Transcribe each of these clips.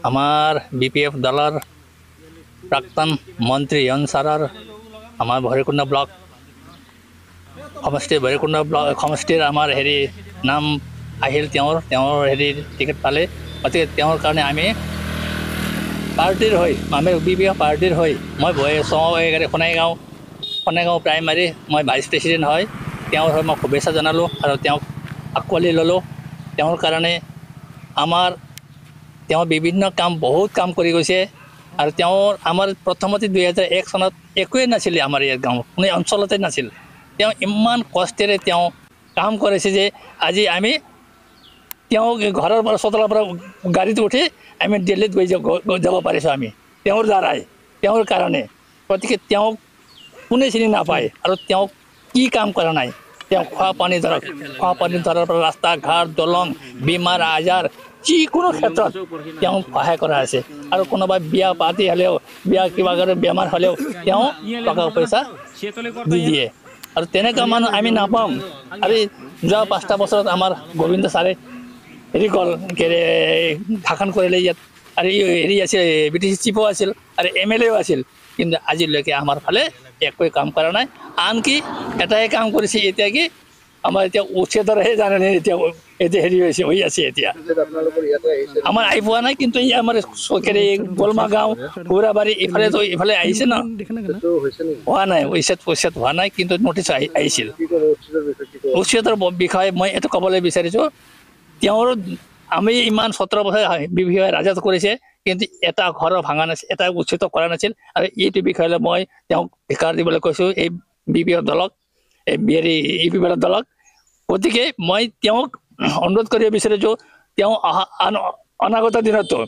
আমাৰ বিপিএফ দলেৰ প্ৰাক্তন মন্ত্ৰী ৰিয়ন ছাৰৰ আমাৰ ভৈৰৱকুণ্ড ব্লক সমষ্টিৰ ভৈৰৱকুণ্ড ব্লক সমষ্টিৰ আমাৰ নাম আহিল তেওঁৰ টিকেট পালে গতিকে তেওঁৰ কাৰণে আমি পাৰ্টিৰ হৈ আমি বিপিএফ পাৰ্টিৰ হৈ মই সোণাইগাঁও প্ৰাইমাৰী মই ভাইচ প্ৰেছিডেণ্ট হয় তেওঁৰ হৈ মই শুভেচ্ছা জনালোঁ আৰু তেওঁক আঁকোৱালি ল'লোঁ তেওঁৰ কাৰণে তেওঁ বিভিন্ন বহুত কাম কৰি গৈছে আৰু আমাৰ প্ৰথমতে 2001 চনত একোৱে নাছিলে আমাৰ ইয়াৰ গাঁও কোনো অঞ্চলতে নাছিল তেওঁ ইমান কষ্টেৰে তেওঁ কাম কৰিছে যে আজি আমি তেওঁ ঘৰৰ পৰা চোতালৰ পৰা গাড়ীত উঠি আমি দিল্লীত যাব পাৰিছোঁ আমি তেওঁৰ দ্বাৰাই তেওঁৰ কাৰণে গতিকে তেওঁক কোনে চিনি নাপায় আৰু তেওঁ কি কাম কৰা নাই তেওঁ খোৱা পানীৰ পৰা ৰাস্তা ঘাট দলং বেমাৰ আজাৰ যিকোনো ক্ষেত্ৰত তেওঁ সহায় কৰা আছে আৰু কোনোবা বিয়া পাতি হ'লেও কিবা বেমাৰ হ'লেও তেওঁ টকা পইচা দি দিয়ে আৰু তেনেকুৱা মানুহ আমি নাপাওঁ আৰু যোৱা 5টা বছৰত আমাৰ গোবিন্দ ছাৰে গ'ল শাসন কৰিলে ইয়াত আৰু আছিল BTC চিফো আছিল আৰু MLAও আছিল কিন্তু আজিলৈকে আমাৰ ফালে একোৱে কাম কৰা নাই আনকি এটাই কাম কৰিছে এতিয়া কি আমাৰ এতিয়া উচ্ছেদৰহে জানে এতিয়া হৈছে হৈ আছে এতিয়া আমাৰ আহি পোৱা নাই কিন্তু আমাৰ গোলমা গাঁও পুৰাবাৰী ইফালে আহিছে ন হোৱা নাই উচ্ছেদ হোৱা নাই কিন্তু নটিচ আহিছিল উচ্ছেদৰ বিষয়ে মই এইটো ক'বলৈ বিচাৰিছোঁ তেওঁৰ আমি ইমান 17 বছৰ BPF ৰাজত্ব কৰিছে কিন্তু এটা ঘৰ ভাঙা নাছিল এটা উচ্ছেদ কৰা নাছিল আৰু এইটো বিষয়লৈ মই তেওঁক ধিক্কাৰ দিবলৈ কৈছোঁ এই BPF দলক UPPL দলক গতিকে মই তেওঁক অনুৰোধ কৰিব বিচাৰিছোঁ তেওঁ অনাগত দিনতো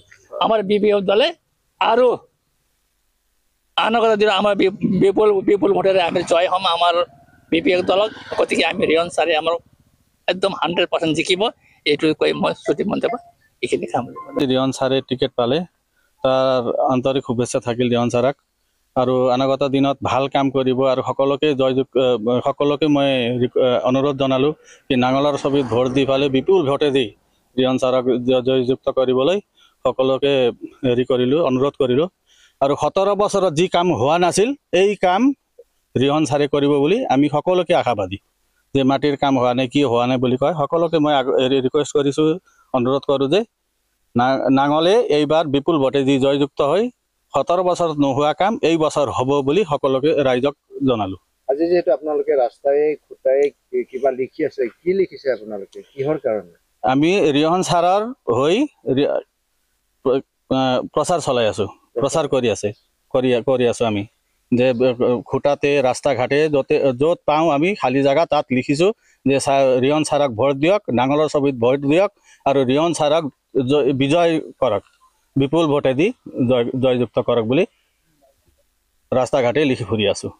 আমাৰ BPF দলে আৰু অনাগত দিনত আমাৰ বিপুল ভোটেৰে আমি জয় হ'ম আমাৰ BPF দলক গতিকে আমি ৰিয়ন ছাৰে আমাৰ একদম 100% জিকিব এইটো কৈ মই ছুটি মন্তব্য এইখিনি কাম ৰিয়ন ছাৰে টিকেট পালে তাৰ আন্তৰিক শুভেচ্ছা থাকিল ৰিয়ন ছাৰক আৰু অনাগত দিনত ভাল কাম কৰিব আৰু সকলোকে মই অনুৰোধ জনালোঁ কি নাঙলৰ ছবিত ভোট দি পালে বিপুল ভোটে দি ৰিয়ন ছাৰক জয়যুক্ত কৰিবলৈ সকলোকে অনুৰোধ কৰিলোঁ আৰু 17 বছৰত যি কাম হোৱা নাছিল এই কাম ৰিয়ন ছাৰে কৰিব বুলি আমি সকলোকে আশাবাদী যে মাটিৰ কাম হোৱা নাই কি হোৱা নাই বুলি কয় সকলোকে মই ৰিকুৱেষ্ট কৰিছোঁ অনুৰোধ কৰোঁ যে নাঙলে এইবাৰ বিপুল ভোটে দি জয়যুক্ত হৈ 17 বছৰত নোহোৱা কাম এই বছৰ হ'ব বুলি সকলোকে ৰাইজক জনালোঁ আজি যেহেতু আপোনালোকে ৰাস্তায় খুঁটাই কিবা লিখি আছে কি লিখিছে আপোনালোকে কিহৰ কাৰণে আমি ৰিয়ন ছাৰৰ হৈ প্ৰচাৰ চলাই আছোঁ প্ৰচাৰ কৰি আছোঁ আমি যে খুঁটাতে ৰাস্তা ঘাটে য'ত পাওঁ আমি খালী জেগা তাত লিখিছোঁ যে ৰিয়ন ছাৰক ভোট দিয়ক নাঙলৰ ছবিত ভোট দিয়ক আৰু ৰিয়ন ছাৰক বিজয় কৰক বিপুল ভোটে দি জয়যুক্ত কৰক বুলি ৰাস্তা ঘাটে লিখি ফুৰি আছোঁ